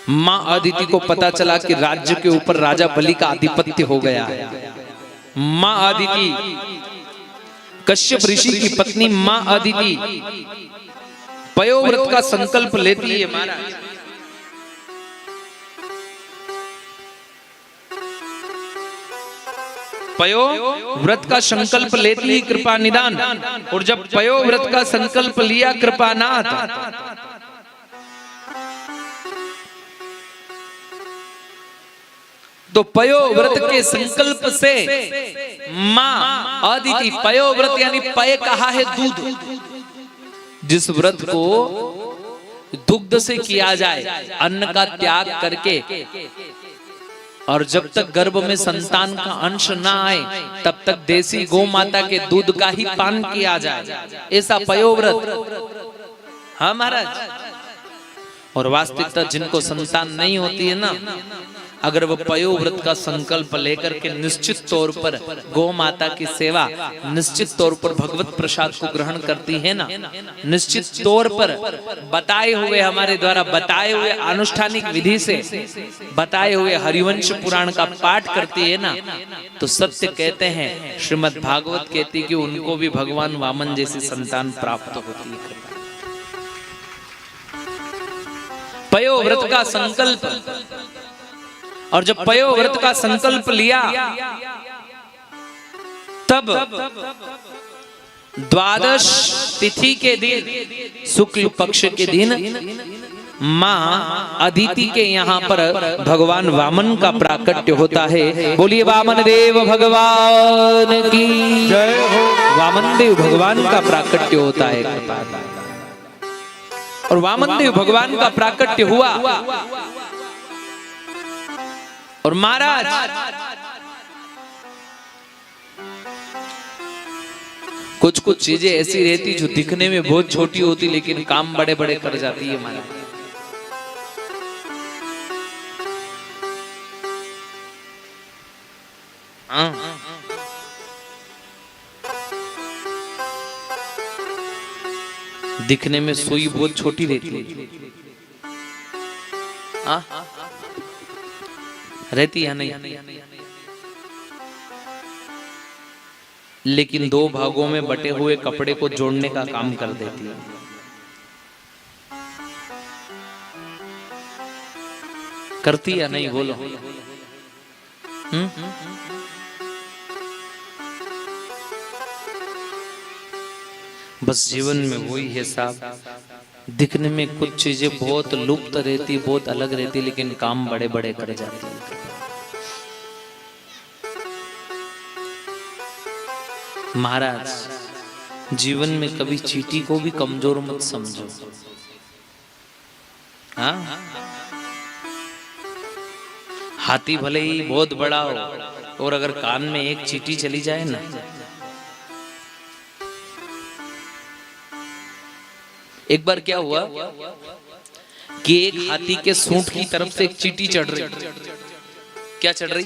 मां अदिति को पता चला कि राज्य के ऊपर राजा बलि का आधिपत्य हो गया है। मां अदिति, कश्यप ऋषि की पत्नी मां अदिति पयोव्रत का संकल्प लेती है। महाराज पयोव्रत का संकल्प लेती ही कृपा निदान। और जब पयोव्रत का संकल्प लिया कृपानाथ, तो पयोव्रत के संकल्प से मां अदिति, पयोव्रत यानी पय कहा है दूध, जिस व्रत को दुग्ध से किया जाए, अन्न का त्याग करके, और जब तक गर्भ में संतान का अंश ना आए तब तक देसी गौ माता के दूध का ही पान किया जाए, ऐसा पयोव्रत। हाँ महाराज। और वास्तविकता जिनको संतान नहीं होती है ना, अगर वो पयोव्रत का संकल्प लेकर के निश्चित तौर पर गौ माता की सेवा, निश्चित तौर पर भगवत प्रसाद को ग्रहण करती है ना, निश्चित तौर पर बताए हुए, हमारे द्वारा बताए हुए अनुष्ठानिक विधि से बताए हुए हरिवंश पुराण का पाठ करती है ना, तो सत्य कहते हैं, श्रीमद् भागवत कहती कि उनको भी भगवान वामन जैसी संतान प्राप्त होती है। पयोव्रत का संकल्प, और जब पयोव्रत का संकल्प लिया तब द्वादश तिथि के दिन, शुक्ल पक्ष के दिन, मां अदिति के यहाँ पर भगवान वामन का प्राकट्य होता है। बोलिए वामन देव भगवान की जय हो। वामन देव भगवान का प्राकट्य होता है। और वामन देव भगवान का प्राकट्य हुआ, और महाराज कुछ कुछ चीजें ऐसी रहती जो दिखने में बहुत छोटी होती लेकिन काम बड़े बड़े कर जाती है। महाराज दिखने में सुई बहुत छोटी रहती है, रहती है नहीं, लेकिन दो भागों में बटे हुए कपड़े को जोड़ने का काम कर देती है। करती या नहीं बोलो? बस जीवन में वही है साहब, दिखने में कुछ चीजें बहुत लुप्त रहती, बहुत अलग रहती, लेकिन काम बड़े बड़े कर जाती है। महाराज जीवन में कभी चींटी को भी कमजोर मत समझो। हाँ, हाथी भले ही बहुत बड़ा हो, और अगर कान में एक चींटी चली जाए ना, एक बार क्या हुआ कि एक हाथी के सूंड की तरफ से एक चींटी चढ़ रही। क्या चढ़ रही?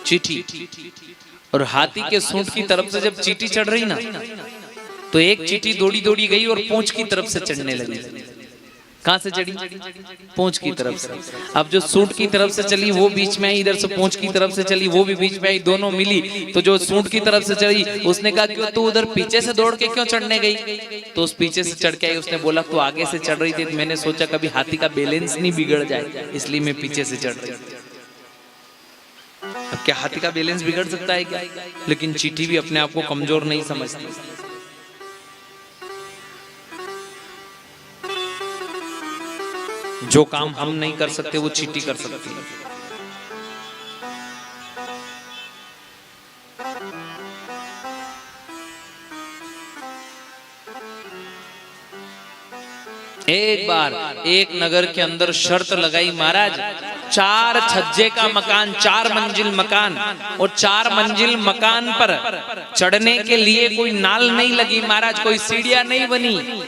चींटी। और हाथी के सूंड की तरफ से जब चींटी चढ़ रही ना, तो एक चींटी दौड़ी दौड़ी गई और पूंछ की तरफ से चढ़ने लगी। कहां से चढ़ी? पूंछ की तरफ से। अब जो सूंड की तरफ से चली वो बीच में आई, इधर से पूंछ की तरफ से चली वो भी बीच में आई, दोनों मिली। तो जो सूंड की तरफ से चली उसने कहा क्यों तू उधर पीछे से दौड़ के क्यों चढ़ने गई? तो उस पीछे से चढ़ के आई, उसने बोला तू आगे से चढ़ रही थी, मैंने सोचा कभी हाथी का बैलेंस नहीं बिगड़ जाए, इसलिए मैं पीछे से चढ़ रही। अब क्या हाथी का बैलेंस बिगड़ सकता है क्या? लेकिन चींटी भी अपने आप को कमजोर नहीं समझती। जो काम हम नहीं कर सकते वो चींटी कर सकती है। एक बार एक नगर के अंदर शर्त लगाई महाराज, 4 छज्जे का मकान, 4 मंजिल मकान, और 4 मंजिल मकान पर चढ़ने के लिए कोई नाल नहीं लगी महाराज, कोई सीढ़ियां नहीं बनी।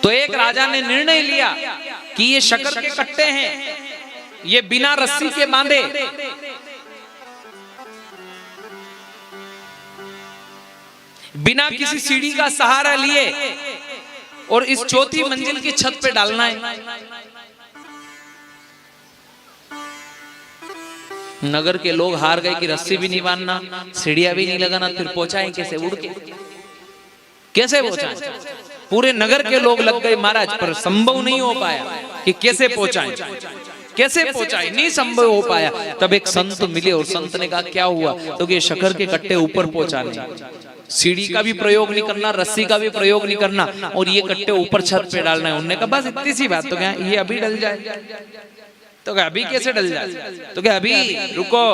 तो एक राजा ने निर्णय लिया कि ये शक्कर के कट्टे हैं, ये बिना रस्सी के बांधे, बिना किसी सीढ़ी का सहारा लिए और इस चौथी मंजिल की छत पे डालना है। नगर के लोग हार गए कि रस्सी भी नहीं बांधना, सीढ़ियां भी नहीं लगाना, फिर पहुंचाएं कैसे? उड़ के कैसे पहुंचाएं? पूरे नगर के लोग लग गए महाराज, पर संभव नहीं हो पाया कि कैसे पहुंचाएं, कैसे पहुंचाएं, नहीं संभव हो पाया। तब एक संत मिले और संत ने कहा क्या हुआ? तो ये शक्कर के कट्टे ऊपर पहुंचाने, सीढ़ी का भी प्रयोग नहीं करना, रस्सी का भी प्रयोग नहीं करना, और ये कट्टे ऊपर छत पे डालना है। उन्होंने कहा बस इतनी सी बात। तो क्या ये अभी डल जाए? तो क्या अभी कैसे डल जाए? तो क्या अभी रुको।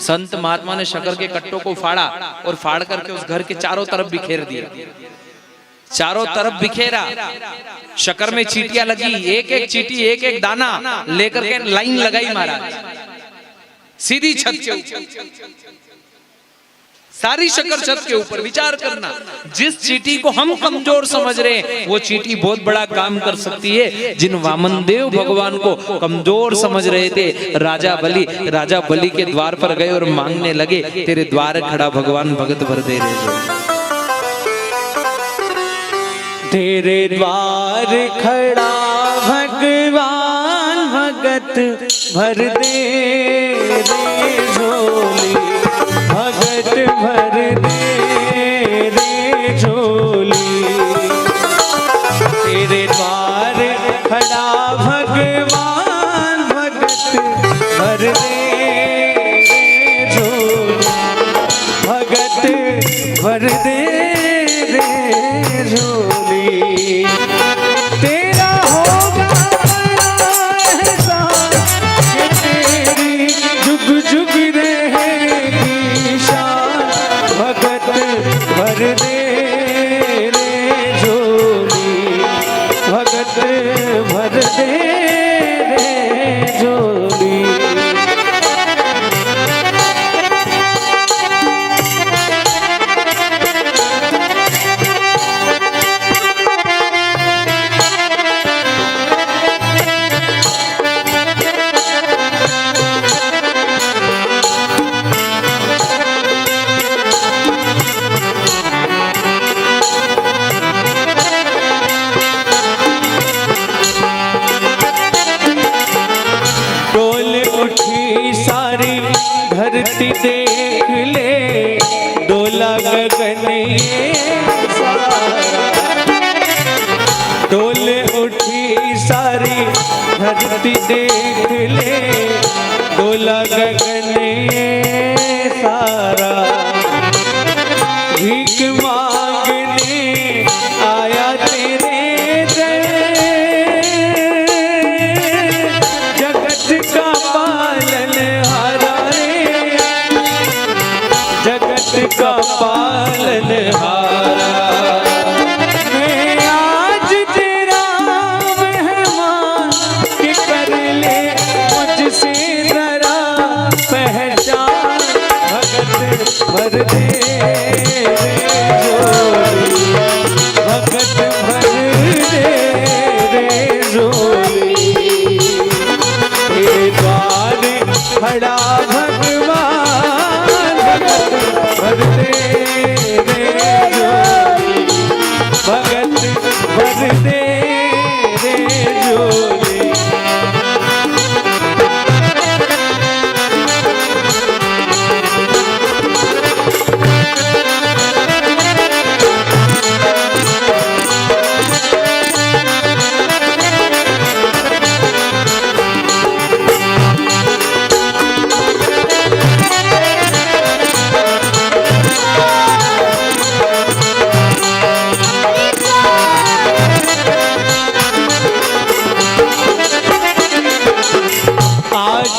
संत महात्मा ने शक्कर के कट्टों को फाड़ा और फाड़ करके उस घर के चारों तरफ बिखेर दिया, चारों तरफ बिखेरा। शक्कर में चीटियां लगी, एक एक चीटी एक एक दाना लेकर के लाइन लगाई महाराज, सीधी छत के ऊपर, सारी शक्कर छत के ऊपर। विचार करना, जिस चीटी को हम कमजोर समझ रहे हैं वो चीटी बहुत बड़ा काम कर सकती है। जिन वामनदेव भगवान को कमजोर समझ रहे थे, राजा बलि के द्वार पर गए और मांगने लगे, तेरे द्वार खड़ा भगवान भगत भर दे रे। तेरे द्वार खड़ा भगवान भगत भर दे रे झोली, भगत भर दे रे झोली। तेरे द्वार खड़ा भगवान भगत भर दे रे झोली, भगत भर दे रे झोली। तेरा होगा एहसान कि तेरी जुग जुग रहेगी शान, भगत भर दे रे झोली, भगत भर दे रे झोली। धरती देख ले, डोला गगन ये सारा, डोले उठी सारी धरती देख ले, डोला गगन ये सारा। भीख मांगने आया तेरे दर, जगत का पालन हारा, जगत का पालन हारा। मैं आज तेरा मेहमान कि कर ले मुझसे जरा पहचान, भगत भर दे रे झोली, भगत भर दे रे झोली। तेरे द्वार खड़ा भगवान भर दे रे झोली, भगत भर दे रे झोली।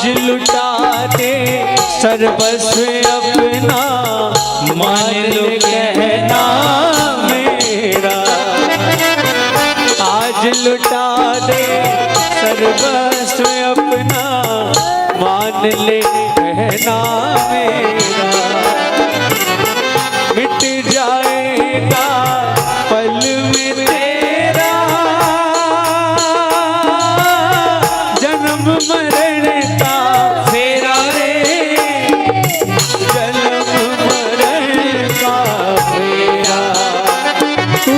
लुटा दे सर्वस्व अपना, मान लो कहना मेरा। आज लुटा दे सर्वस्व अपना, मान ले कहना मेरा। मिट जाएगा पल में तेरा जन्म मरण का फेरा रे, जन्म मरण का फेरा। तू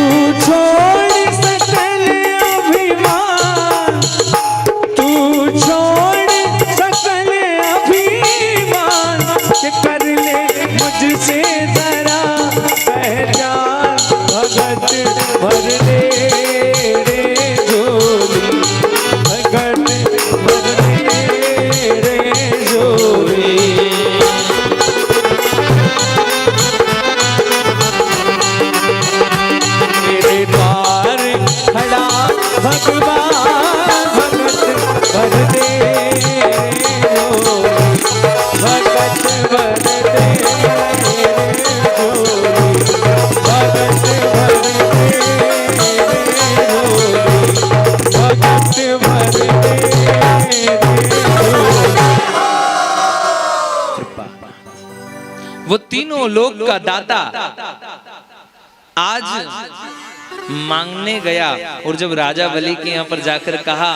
द्वार खड़ा भगवान भगत भर दे भगत भर दे भगत भर दे भगत भर दे। वो तीनों लोक का दाता आज मांगने गया और जब राजा बलि के यहाँ पर जाकर कहा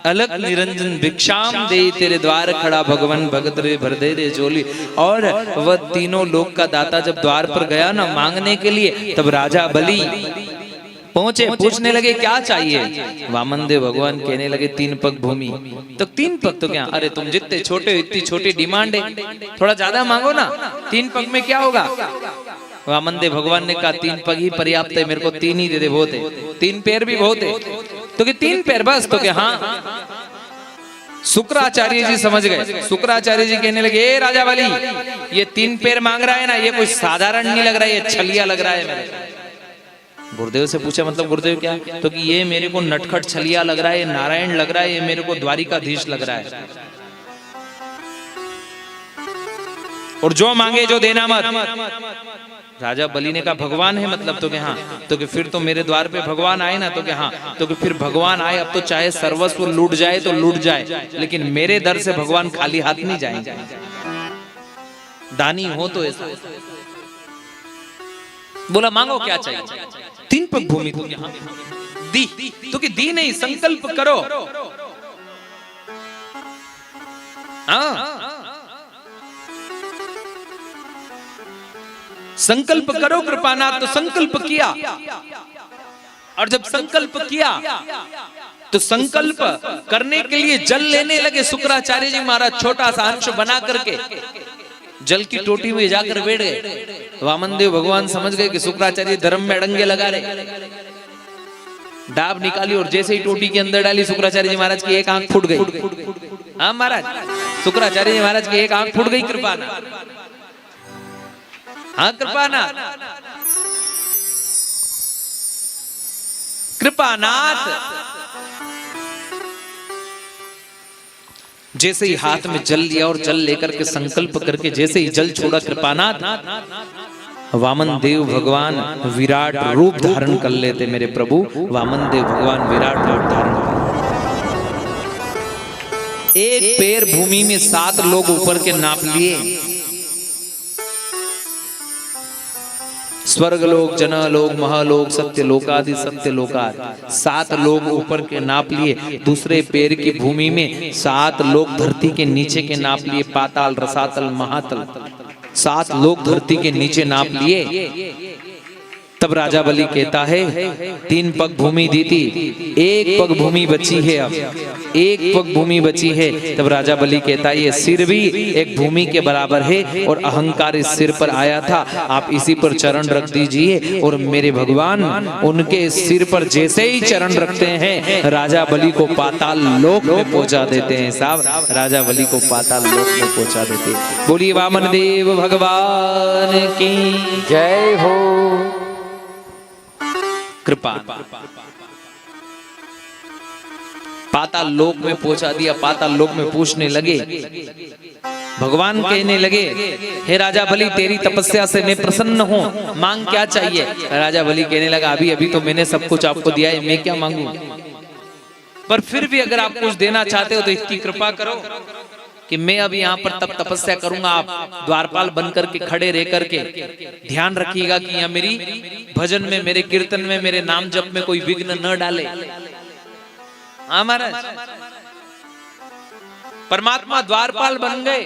अलग निरंजन भिक्षाम दे तेरे द्वार खड़ा भगवान भगत रे भर दे रे झोली, और वह तीनों लोक का दाता जब द्वार पर गया ना मांगने के लिए, तब राजा बलि पहुंचे, पूछने लगे क्या चाहिए। वामन देव भगवान कहने लगे 3 पग भूमि। तो 3 पग तो क्या, अरे तुम जितने छोटे हो इतनी छोटी डिमांड है, थोड़ा ज्यादा मांगो ना, 3 पग में क्या होगा। वामन देव भगवान ने कहा 3 पग ही पर्याप्त है, मेरे को 3 ही दे दे, बहुत है, 3 पैर भी बहुत है। तो कि 3 पैर बस, तो क्या हाँ। शुक्राचार्य जी समझ गए, शुक्राचार्य जी कहने लगे ए राजा बलि, ये 3 पैर मांग रहा है ना, ये कोई साधारण नहीं लग रहा है, ये छलिया लग रहा है मेरे। गुरुदेव से पूछा मतलब गुरुदेव क्या, तो कि ये मेरे को नटखट छलिया लग रहा है, ये नारायण लग रहा है, ये मेरे को द्वारिकाधीश लग रहा है, और जो मांगे जो देना मत। राजा बलि ने कहा भगवान है मतलब, तो कि हाँ। तो कि फिर तो मेरे द्वार पे भगवान आए ना, तो कि हाँ। तो कि फिर भगवान आए, अब तो चाहे सर्वस्व लूट जाए तो लूट जाए, लेकिन मेरे दर से भगवान खाली हाथ नहीं जाएंगे, दानी हो तो ऐसा। बोला मांगो क्या चाहिए। 3 पग भूमि तो यहाँ दी, तो कि दी नहीं, संकल्प करो। संकल्प करो कृपानाथ, तो संकल्प किया, और जब संकल्प किया तो संकल्प करने के लिए जल लेने लगे शुक्राचार्य जी महाराज, छोटा सा अंश बना करके जल की टोटी में जाकर बैठ गए। वामन देव भगवान समझ गए कि शुक्राचार्य धर्म में अड़ंगे लगा रहे, डाब निकाली और जैसे ही टोटी के अंदर डाली शुक्राचार्य जी महाराज की एक आंख फूट गई। हाँ महाराज, शुक्राचार्य जी महाराज की एक आंख फूट गई। कृपानाथ, हाँ कृपानाथ, कृपानाथ जैसे ही हाथ में जल लिया और जल लेकर के संकल्प करके जैसे ही जल छोड़ा कृपानाथ, वामन देव भगवान विराट रूप धारण कर लेते। मेरे प्रभु वामन देव भगवान विराट रूप धारण कर, एक पैर भूमि में 7 लोग ऊपर के नाप लिए, स्वर्ग लोक, जनलोक, महालोक, सत्य लोकादि सत्य लोकादि 7 लोग ऊपर के नाप लिए। दूसरे पैर की भूमि में 7 लोग धरती के नीचे के नाप लिए, पाताल, रसातल, महातल, 7 लोग धरती के नीचे नाप लिए। तब राजा बलि कहता है 3 पग भूमि दी थी, 1 पग भूमि बची है, अब 1 पग भूमि बची है। तब राजा बलि कहता है ये सिर भी एक भूमि के बराबर है, और अहंकार इस सिर पर आया था, आप इसी पर चरण रख दीजिए। और मेरे भगवान उनके सिर पर जैसे ही चरण रखते हैं, राजा बलि को पाताल लोक में पहुंचा देते हैं। साहब, राजा बलि को पाताल लोक में पहुंचा देते हैं। बोलिए वामन देव भगवान की जय हो। कृपा पाताल लोक में पहुंचा दिया। पाताल लोक में पूछने लगे, भगवान कहने लगे हे राजा बलि, तेरी तपस्या से मैं प्रसन्न हूँ, मांग क्या चाहिए। राजा बलि कहने लगा अभी अभी तो मैंने सब कुछ आपको दिया है, मैं क्या मांगू, पर फिर भी अगर आप कुछ देना चाहते हो तो इसकी कृपा करो कि मैं अब यहाँ पर तब तपस्या करूंगा। आप द्वारपाल बनकर के खड़े रह करके ध्यान रखिएगा कि यहाँ मेरी भजन में, मेरे कीर्तन में, मेरे नाम जप में कोई विघ्न न डाले। हाँ महाराज, परमात्मा द्वारपाल बन गए।